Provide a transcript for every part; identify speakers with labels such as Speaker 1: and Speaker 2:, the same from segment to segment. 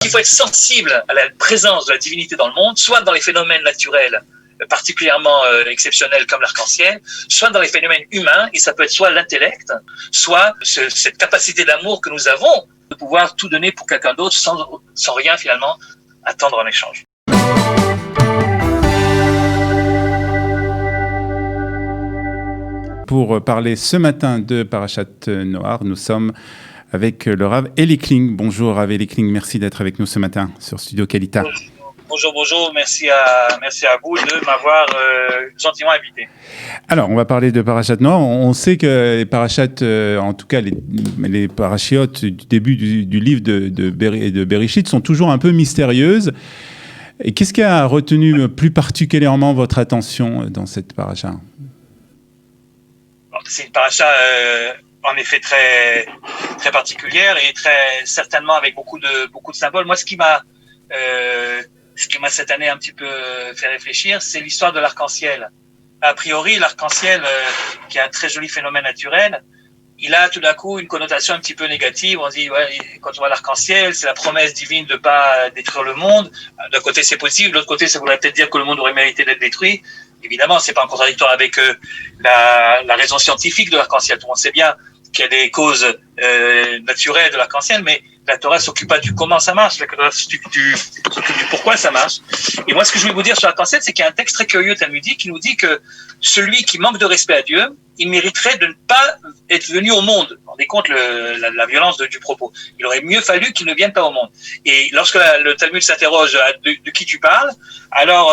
Speaker 1: il faut être sensible à la présence de la divinité dans le monde, soit dans les phénomènes naturels particulièrement exceptionnels comme l'arc-en-ciel, soit dans les phénomènes humains, et ça peut être soit l'intellect, soit cette capacité d'amour que nous avons de pouvoir tout donner pour quelqu'un d'autre sans rien finalement attendre en échange.
Speaker 2: Pour parler ce matin de Parashat Noach, nous sommes avec le Rav Eli Kling. Bonjour Rav Eli Kling, merci d'être avec nous ce matin sur Studio Kalita.
Speaker 1: Bonjour, merci à vous de m'avoir gentiment invité.
Speaker 2: Alors, on va parler de Parashat Noach. On sait que les Parashat, en tout cas les parachiotes du début du livre de Bereshit sont toujours un peu mystérieuses. Et qu'est-ce qui a retenu plus particulièrement votre attention dans cette paracha ?
Speaker 1: C'est une paracha en effet très très particulière et très certainement avec beaucoup de symboles. Moi, ce qui m'a cette année un petit peu fait réfléchir, c'est l'histoire de l'arc-en-ciel. A priori, l'arc-en-ciel, qui est un très joli phénomène naturel, il a tout d'un coup une connotation un petit peu négative. On dit, ouais, quand on voit l'arc-en-ciel, c'est la promesse divine de pas détruire le monde. D'un côté, c'est possible. De l'autre côté, ça voudrait peut-être dire que le monde aurait mérité d'être détruit. Évidemment, c'est pas en contradictoire avec la raison scientifique de l'arc-en-ciel. Tout le monde sait bien qu'il y a des causes naturelles de l'arc-en-ciel, mais la Torah s'occupe pas du comment ça marche, la Torah s'occupe du pourquoi ça marche. Et moi, ce que je voulais vous dire sur l'arc-en-ciel, c'est qu'il y a un texte très curieux talmudique qui nous dit que celui qui manque de respect à Dieu, il mériterait de ne pas être venu au monde. Vous vous rendez compte la violence du propos. Il aurait mieux fallu qu'il ne vienne pas au monde. Et lorsque le Talmud s'interroge de qui tu parles, alors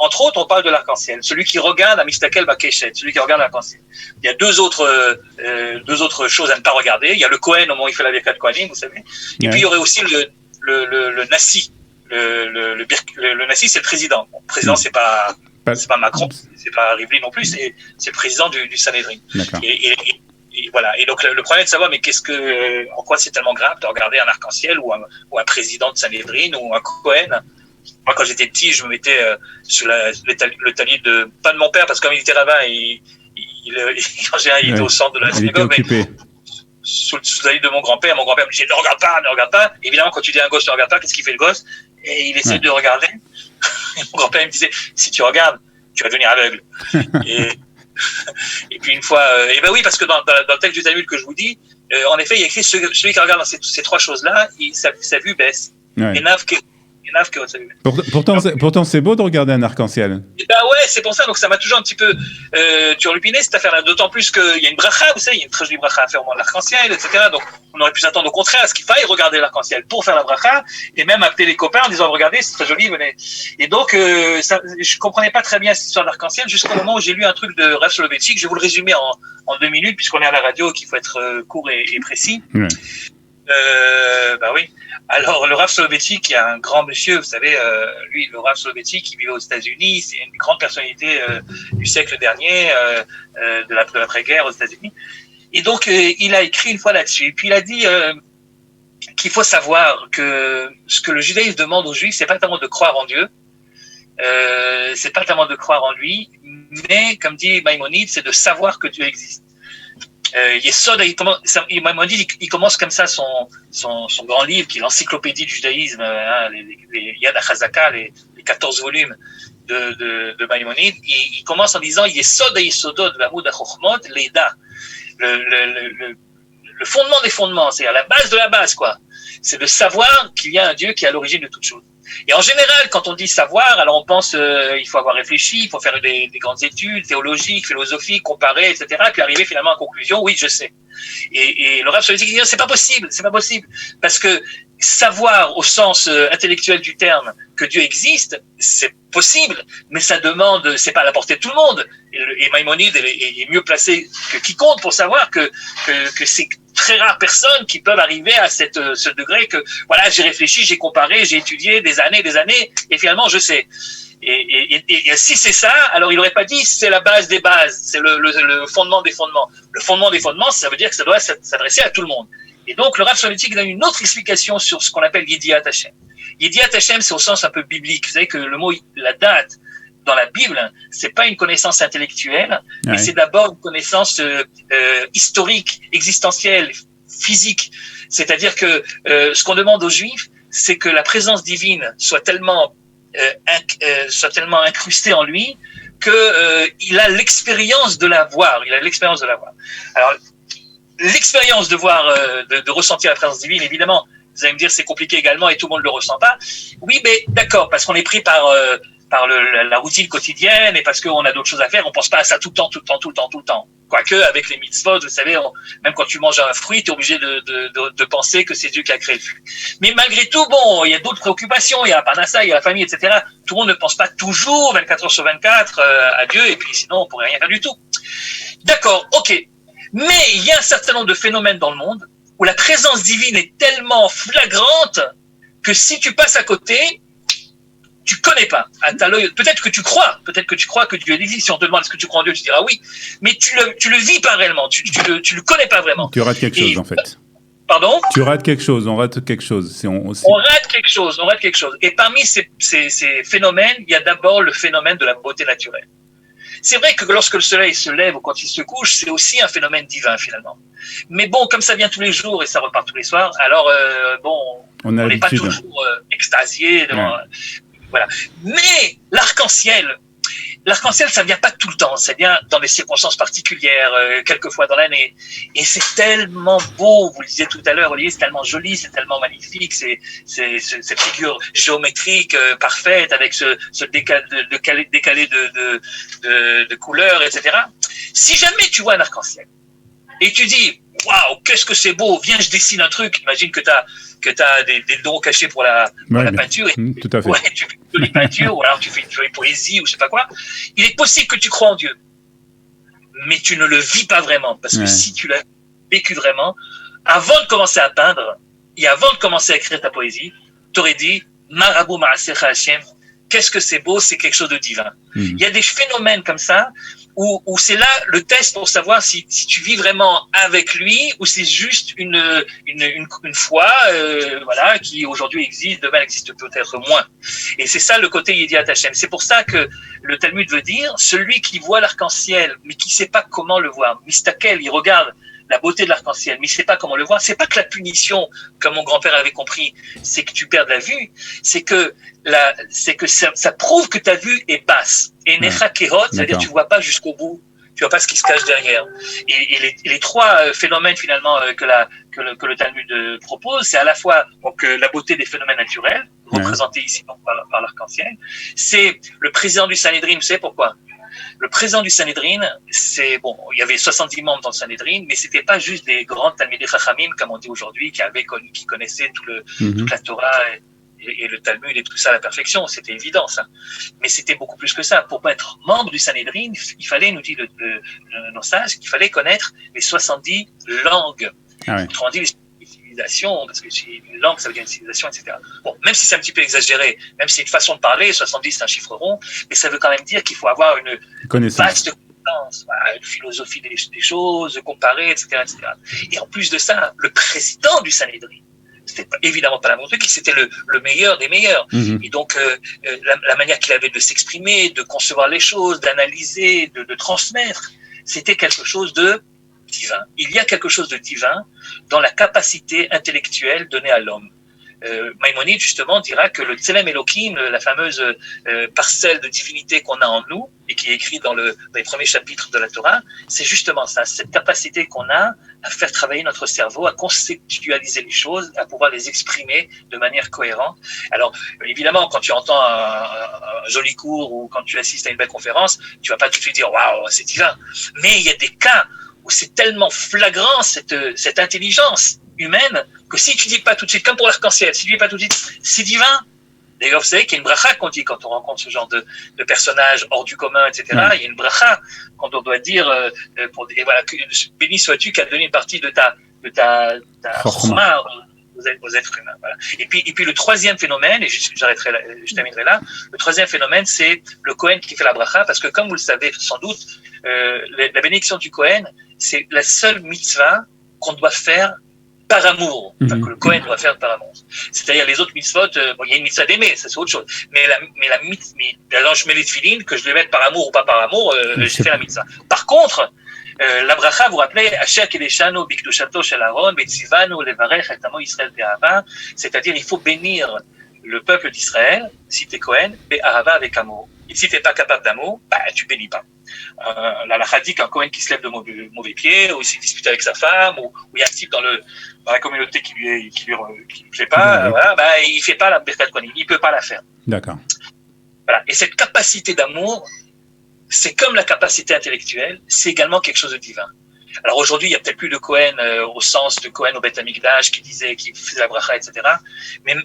Speaker 1: entre autres, on parle de l'arc-en-ciel. Celui qui regarde à Mistakel Bakeshet, celui qui regarde l'arc-en-ciel. Il y a deux autres choses à ne pas regarder. Il y a le Kohen au moment où il fait la Birkat Kohanim, vous savez. Et puis il y aurait aussi le Nassi. Le Nassi, c'est le président. Bon, le président, c'est pas Macron, c'est pas Rivlin non plus, c'est le président du Sanhédrin. Et voilà. Et donc le problème est de savoir, mais en quoi c'est tellement grave de regarder un arc-en-ciel ou un président de Sanhédrin ou un Kohen. Moi, quand j'étais petit, je me mettais sur le talit pas de mon père, parce que comme il était rabbin, il était au centre de la synagogue, mais sous le talit de mon grand-père me disait ne regarde pas. Évidemment, quand tu dis à un gosse ne regarde pas, qu'est-ce qu'il fait le gosse? Et il essaie de regarder. Et mon grand-père me disait, si tu regardes, tu vas devenir aveugle. Et puis une fois, et ben oui, parce que dans le texte du Talmud que je vous dis, en effet, il y a écrit celui qui regarde dans ces trois choses-là, sa vue baisse.
Speaker 2: Ouais.
Speaker 1: Pourtant,
Speaker 2: c'est beau de regarder un arc-en-ciel.
Speaker 1: Ben ouais, c'est pour ça. Donc ça m'a toujours un petit peu turlupiné cette affaire-là. D'autant plus qu'il y a une bracha, vous savez, il y a une très jolie bracha à faire au moment de l'arc-en-ciel, etc. Donc on aurait pu s'attendre au contraire à ce qu'il faille regarder l'arc-en-ciel pour faire la bracha et même appeler les copains en disant regardez, c'est très joli, venez. Et donc je comprenais pas très bien cette histoire d'arc-en-ciel jusqu'au moment où j'ai lu un truc de Rav Soloveitchik. Je vais vous le résumer en 2 minutes puisqu'on est à la radio, qu'il faut être court et précis. Ouais. Bah oui. Alors, le Rav Soloveitchik, qui est un grand monsieur, vous savez, lui, le Rav Soloveitchik, qui vivait aux États-Unis, c'est une grande personnalité du siècle dernier, de l'après-guerre aux États-Unis. Et donc, il a écrit une fois là-dessus. Et puis, il a dit qu'il faut savoir que ce que le judaïsme demande aux Juifs, c'est pas tellement de croire en Dieu, c'est pas tellement de croire en lui, mais, comme dit Maïmonide, c'est de savoir que Dieu existe. Yesod, il commence comme ça son grand livre, qui est l'encyclopédie du judaïsme, les Yad HaChazaka, les 14 volumes de Maïmonide. Il commence en disant Yesod Yesodot V'amud HaChochmot Leda, le fondement des fondements, c'est-à-dire la base de la base, quoi. C'est de savoir qu'il y a un Dieu qui est à l'origine de toute chose. Et en général, quand on dit savoir, alors on pense il faut avoir réfléchi, il faut faire des grandes études théologiques, philosophiques, comparer, etc. Et puis arriver finalement à la conclusion, oui, je sais. Et le Rav Soloveitchik dit c'est pas possible, parce que savoir au sens intellectuel du terme que Dieu existe, c'est possible, mais ça demande, c'est pas à la portée de tout le monde. Et Maïmonide est mieux placé que quiconque pour savoir que c'est très rares personnes qui peuvent arriver à ce degré que, voilà, j'ai réfléchi, j'ai comparé, j'ai étudié des années, et finalement, je sais. Et si c'est ça, alors il n'aurait pas dit c'est la base des bases, c'est le fondement des fondements. Le fondement des fondements, ça veut dire que ça doit s'adresser à tout le monde. Et donc, le Rav Soloveitchik donne une autre explication sur ce qu'on appelle Yediat Hashem. Yediat Hashem, c'est au sens un peu biblique. Vous savez que le mot, la date, dans la Bible, c'est pas une connaissance intellectuelle, mais c'est d'abord une connaissance historique, existentielle, physique. C'est-à-dire que ce qu'on demande aux Juifs, c'est que la présence divine soit tellement incrustée en lui que il a l'expérience de la voir. Alors, l'expérience de voir, de ressentir la présence divine, évidemment, vous allez me dire c'est compliqué également et tout le monde le ressent pas. Oui, mais d'accord, parce qu'on est pris par la routine quotidienne et parce qu'on a d'autres choses à faire, on pense pas à ça tout le temps. Quoique, avec les mitzvot, vous savez, même quand tu manges un fruit, tu es obligé de penser que c'est Dieu qui a créé le fruit. Mais malgré tout, bon, il y a d'autres préoccupations, il y a la parnassa, il y a la famille, etc. Tout le monde ne pense pas toujours 24 heures sur 24 à Dieu, et puis sinon, on pourrait rien faire du tout. D'accord, ok. Mais il y a un certain nombre de phénomènes dans le monde où la présence divine est tellement flagrante que si tu passes à côté, tu connais pas. À ta l'œil, peut-être que tu crois que Dieu existe. Si on te demande est-ce que tu crois en Dieu, tu diras oui. Mais tu le vis pas réellement. Tu le connais pas vraiment.
Speaker 2: Tu rates quelque chose en fait.
Speaker 1: Pardon ?
Speaker 2: Tu rates quelque chose. On rate quelque chose.
Speaker 1: On rate quelque chose. Et parmi ces phénomènes, il y a d'abord le phénomène de la beauté naturelle. C'est vrai que lorsque le soleil se lève ou quand il se couche, c'est aussi un phénomène divin finalement. Mais bon, comme ça vient tous les jours et ça repart tous les soirs, alors on n'est pas toujours extasié devant. Voilà. Mais l'arc-en-ciel, ça vient pas tout le temps. Ça vient dans des circonstances particulières, quelques fois dans l'année. Et c'est tellement beau. Vous le disiez tout à l'heure, Olivier, c'est tellement joli, c'est tellement magnifique. C'est cette figure géométrique parfaite avec ce décalé de couleurs, etc. Si jamais tu vois un arc-en-ciel et tu dis waouh, qu'est-ce que c'est beau, viens, je dessine un truc. Imagine que t'as des dons cachés pour la peinture.
Speaker 2: Tout à fait.
Speaker 1: Ouais, tu fais une jolie peinture, ou alors tu fais une jolie poésie, ou je sais pas quoi. Il est possible que tu crois en Dieu. Mais tu ne le vis pas vraiment. Parce que si tu l'as vécu vraiment, avant de commencer à peindre, et avant de commencer à écrire ta poésie, t'aurais dit, Marabou Ma'asecha Hashem, qu'est-ce que c'est beau, c'est quelque chose de divin. Il y a des phénomènes comme ça, où c'est là le test pour savoir si tu vis vraiment avec lui ou c'est juste une foi voilà qui aujourd'hui existe, demain existe peut-être moins. Et c'est ça le côté Yediat Hashem. C'est pour ça que le Talmud veut dire celui qui voit l'arc-en-ciel mais qui sait pas comment le voir. Mistakel, il regarde la beauté de l'arc-en-ciel, mais il sait pas comment le voir. C'est pas que la punition, comme mon grand-père avait compris, c'est que tu perds la vue, c'est que ça prouve que ta vue est basse. Et necha kehot, c'est-à-dire tu vois pas jusqu'au bout, tu vois pas ce qui se cache derrière. Et les trois phénomènes finalement que le Talmud propose, c'est à la fois donc la beauté des phénomènes naturels, représentés ici donc, par l'arc-en-ciel. C'est le président du Sanhédrin, vous savez pourquoi? Le président du Sanhédrin, il y avait 70 membres dans le Sanhédrin, mais c'était pas juste des grands Talmidei Chachamim, comme on dit aujourd'hui, qui connaissaient toute la Torah et le Talmud et tout ça à la perfection, c'était évident ça. Mais c'était beaucoup plus que ça. Pour être membre du Sanhédrin, il fallait, nous dit nos sages, qu'il fallait connaître les 70 langues. Autrement dit, les civilisations, parce que une langue, ça veut dire une civilisation, etc. Bon, même si c'est un petit peu exagéré, même si c'est une façon de parler, 70 c'est un chiffre rond, mais ça veut quand même dire qu'il faut avoir une vaste connaissance, une philosophie des choses, comparer, etc., etc. Et en plus de ça, le président du Sanhédrin, c'était évidemment pas n'importe qui, c'était le meilleur des meilleurs. Et donc, la manière qu'il avait de s'exprimer, de concevoir les choses, d'analyser, de transmettre, c'était quelque chose de divin. Il y a quelque chose de divin dans la capacité intellectuelle donnée à l'homme. Maïmonide, justement, dira que le Tselem Elohim, la fameuse parcelle de divinité qu'on a en nous, et qui est écrite dans les premiers chapitres de la Torah, c'est justement ça, cette capacité qu'on a à faire travailler notre cerveau, à conceptualiser les choses, à pouvoir les exprimer de manière cohérente. Alors, évidemment, quand tu entends un joli cours ou quand tu assistes à une belle conférence, tu vas pas tout de suite dire « Waouh, c'est divin !» Mais il y a des cas où c'est tellement flagrant, cette intelligence humaine, que si tu dis pas tout de suite, comme pour l'arc-en-ciel, si tu dis pas tout de suite, c'est divin. D'ailleurs, vous savez qu'il y a une bracha qu'on dit quand on rencontre ce genre de personnages hors du commun, etc. Il y a une bracha quand on doit dire, voilà, béni sois-tu qui a donné une partie de ta chorma aux êtres humains. Voilà. Et puis le troisième phénomène, et je terminerai là, le troisième phénomène, c'est le Kohen qui fait la bracha, parce que comme vous le savez sans doute, la bénédiction du Kohen, c'est la seule mitzvah qu'on doit faire par amour, que le Kohen doit faire par amour. C'est-à-dire les autres mitzvot, il y a une mitzvah d'aimer, ça c'est autre chose. Mais alors je mets les tefilines, que je les mette par amour ou pas par amour, je fais la mitzvah. Par contre, La bracha, vous rappelez, Asher Kedeshanu Bikdushato Shel Aaron, Betzivanu Levarech et Amo Israël Be'ahava, c'est-à-dire il faut bénir le peuple d'Israël, si t'es Cohen, Be'ahava avec amour. Et si t'es pas capable d'amour, tu bénis pas. La halakha dit qu'un Cohen qui se lève de mauvais pied, ou s'il dispute avec sa femme, ou il y a un type dans la communauté qui lui plaît pas, il fait pas la Birkat Kohanim, il peut pas la faire.
Speaker 2: D'accord.
Speaker 1: Voilà. Et cette capacité d'amour, c'est comme la capacité intellectuelle, c'est également quelque chose de divin. Alors aujourd'hui, il y a peut-être plus de Cohen au sens de Cohen au Beth Amikdash qui faisait la bracha, etc. Mais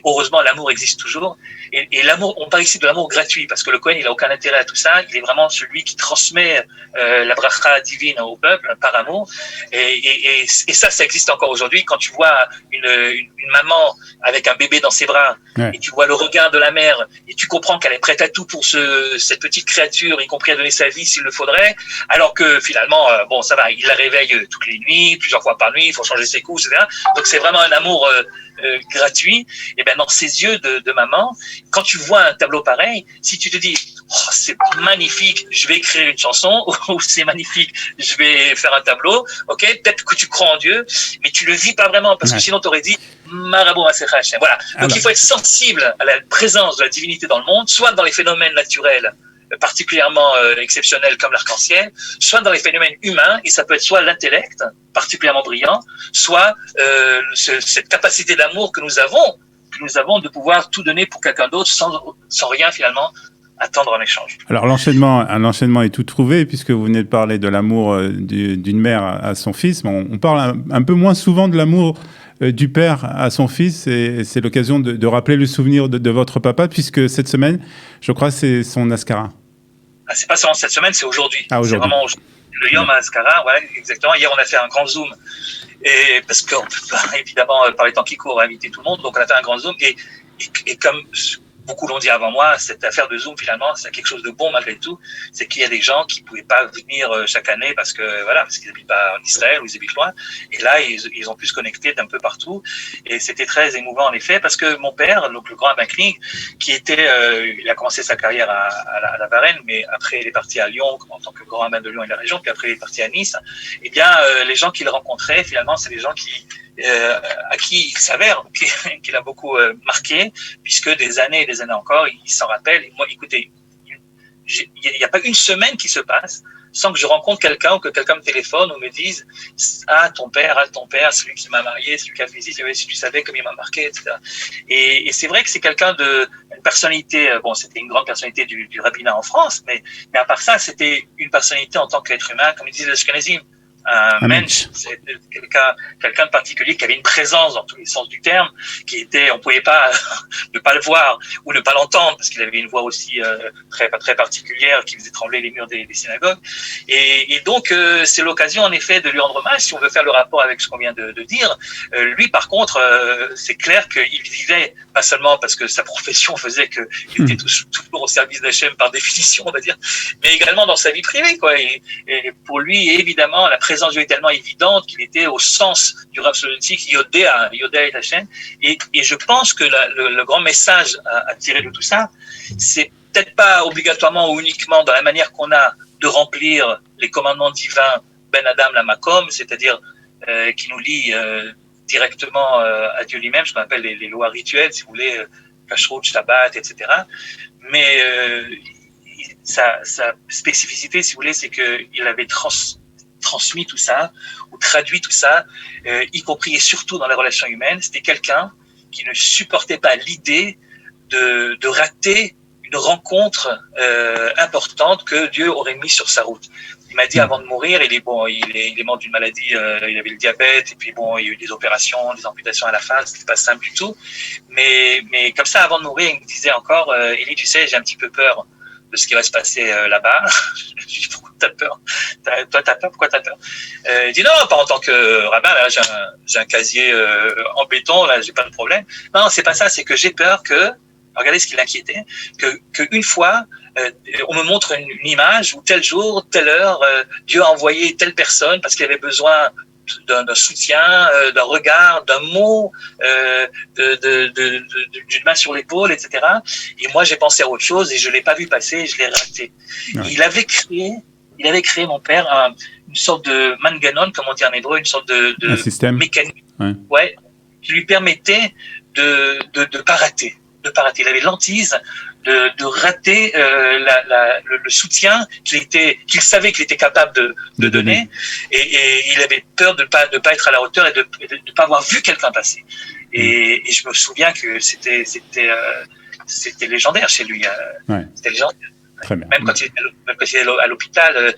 Speaker 1: heureusement, l'amour existe toujours. Et l'amour, on parle ici de l'amour gratuit parce que le Cohen, il a aucun intérêt à tout ça. Il est vraiment celui qui transmet la bracha divine au peuple par amour. Et ça existe encore aujourd'hui. Quand tu vois une maman avec un bébé dans ses bras, ouais, et tu vois le regard de la mère et tu comprends qu'elle est prête à tout pour cette petite créature, y compris à donner sa vie s'il le faudrait, alors que finalement, ça va, il la réveille toutes les nuits, plusieurs fois par nuit, il faut changer ses couches, etc. Donc c'est vraiment un amour gratuit. Et bien dans ses yeux de maman, quand tu vois un tableau pareil, si tu te dis c'est magnifique, je vais écrire une chanson, ou c'est magnifique, je vais faire un tableau, ok, peut-être que tu crois en Dieu, mais tu le vis pas vraiment, parce que sinon tu aurais dit Marabou Masecha Hashem. Voilà. Donc il faut être sensible à la présence de la divinité dans le monde, soit dans les phénomènes naturels particulièrement exceptionnels comme l'arc-en-ciel, soit dans les phénomènes humains, et ça peut être soit l'intellect particulièrement brillant, soit cette capacité d'amour que nous avons de pouvoir tout donner pour quelqu'un d'autre sans rien finalement attendre en échange.
Speaker 2: Alors l'enchaînement est tout trouvé puisque vous venez de parler de l'amour d'une mère à son fils. On parle un peu moins souvent de l'amour du père à son fils, et c'est l'occasion de rappeler le souvenir de votre papa, puisque cette semaine, je crois, c'est son Askara.
Speaker 1: C'est pas seulement cette semaine, c'est aujourd'hui.
Speaker 2: Ah, aujourd'hui.
Speaker 1: C'est vraiment le Yom Askara, voilà, exactement. Hier, on a fait un grand zoom, et parce qu'on peut pas, évidemment, par les temps qui courent, inviter tout le monde, donc on a fait un grand zoom, et comme beaucoup l'ont dit avant moi, cette affaire de Zoom, finalement, c'est quelque chose de bon malgré tout. C'est qu'il y a des gens qui pouvaient pas venir chaque année parce qu'ils habitent pas en Israël ou ils habitent loin. Et là, ils ont pu se connecter d'un peu partout. Et c'était très émouvant, en effet, parce que mon père, donc le grand Abba Kling, qui était, il a commencé sa carrière à la Varenne, mais après il est parti à Lyon, en tant que grand rabbin de Lyon et de la région, puis après il est parti à Nice. Eh bien, les gens qu'il rencontrait, finalement, c'est des gens à qui il s'avère qu'il a beaucoup marqué, puisque des années et des années encore, il s'en rappelle. Et moi, écoutez, il n'y a pas une semaine qui se passe sans que je rencontre quelqu'un ou que quelqu'un me téléphone ou me dise ton père, celui qui m'a marié, celui qui a fait si tu savais comme il m'a marqué, etc. Et c'est vrai que c'est quelqu'un une personnalité, c'était une grande personnalité du rabbinat en France, mais à part ça, c'était une personnalité en tant qu'être humain, comme ils disent les Ashkenazim. Un mensch, c'est quelqu'un de particulier qui avait une présence dans tous les sens du terme, on pouvait pas ne pas le voir ou ne pas l'entendre parce qu'il avait une voix aussi très particulière qui faisait trembler les murs des synagogues. Et donc c'est l'occasion en effet de lui rendre hommage si on veut faire le rapport avec ce qu'on vient de dire. Lui par contre, c'est clair qu'il vivait pas seulement parce que sa profession faisait qu'il était toujours au service d'Hachem par définition, on va dire, mais également dans sa vie privée, quoi. Et pour lui, évidemment, la présence de Dieu est tellement évidente qu'il était au sens du Rav Soloveitchik, Yodéa et Hachem. Et je pense que le grand message à tirer de tout ça, c'est peut-être pas obligatoirement ou uniquement dans la manière qu'on a de remplir les commandements divins Ben Adam la Makom, c'est-à-dire qui nous lie directement à Dieu lui-même, ce qu'on appelle les lois rituelles, si vous voulez, Kashrut, Shabbat, etc. Mais sa spécificité, si vous voulez, c'est qu'il avait transmis tout ça, ou traduit tout ça, y compris et surtout dans les relations humaines. C'était quelqu'un qui ne supportait pas l'idée de rater une rencontre importante que Dieu aurait mis sur sa route. Il m'a dit avant de mourir, il est mort d'une maladie, il avait le diabète, et puis il y a eu des opérations, des amputations à la face, c'était pas simple du tout. Mais comme ça, avant de mourir, il me disait encore, Élie, tu sais, j'ai un petit peu peur de ce qui va se passer là-bas. Je lui dis, pourquoi t'as peur? Toi, t'as peur? Pourquoi t'as peur? Il dit, non, pas en tant que rabbin, là, j'ai un casier en béton, là, j'ai pas de problème. Non, c'est pas ça, c'est que j'ai peur que, regardez ce qui l'inquiétait, que une fois, on me montre une image où tel jour, telle heure, Dieu a envoyé telle personne parce qu'il avait besoin d'un soutien, d'un regard, d'un mot, d'une main sur l'épaule, etc. Et moi, j'ai pensé à autre chose et je l'ai pas vu passer, je l'ai raté. Ouais. Il avait créé il avait créé, mon père, une sorte de manganon, comme on dit en hébreu, une sorte de
Speaker 2: un système
Speaker 1: mécanique, ouais, qui lui permettait de pas rater. Il avait l'antise de rater le soutien qu'il savait qu'il était capable de donner, et il avait peur de pas être à la hauteur et de pas avoir vu quelqu'un passer. Et je me souviens que c'était légendaire chez lui. C'était légendaire.
Speaker 2: Très bien.
Speaker 1: Même quand il était à l'hôpital,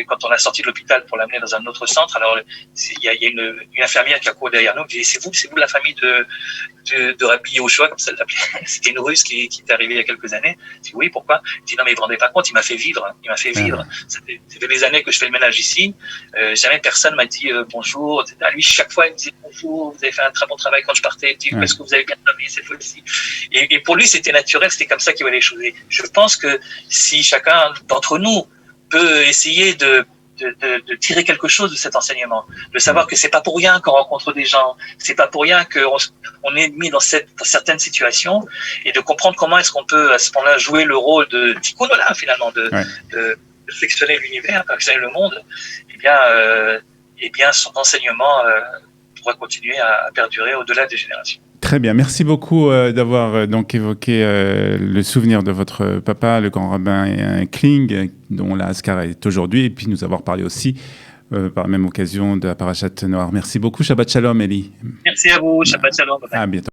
Speaker 1: quand on l'a sorti de l'hôpital pour l'amener dans un autre centre, alors il y a une infirmière qui a couru derrière nous, qui dit c'est vous la famille de Rabbi Yehoshua, comme ça elle l'appelait. C'était une Russe qui est arrivée il y a quelques années. Je dis oui, pourquoi? Il dit non, mais vous ne vous rendez pas compte, il m'a fait vivre. Ça fait des années que je fais le ménage ici. Jamais personne m'a dit bonjour, etc. Lui, chaque fois, il me disait bonjour, vous avez fait un très bon travail quand je partais. Il me dit est-ce que vous avez bien travaillé cette fois-ci? Et pour lui, c'était naturel, c'était comme ça qu'il voyait les choses. Et je pense que si chacun d'entre nous peut essayer de tirer quelque chose de cet enseignement, de savoir que c'est pas pour rien qu'on rencontre des gens, c'est pas pour rien qu'on est mis dans certaines situations, et de comprendre comment est-ce qu'on peut à ce moment-là jouer le rôle de Tikkun Olam, finalement, de perfectionner l'univers, perfectionner le monde. Eh bien son enseignement pourra continuer à perdurer au-delà des générations.
Speaker 2: Très bien, merci beaucoup d'avoir donc évoqué le souvenir de votre papa, le grand rabbin Kling, dont la Haskara est aujourd'hui, et puis nous avoir parlé aussi par la même occasion de la Parashat Noach. Merci beaucoup, Shabbat Shalom, Eli.
Speaker 1: Merci à vous, Shabbat Shalom.
Speaker 2: À bientôt.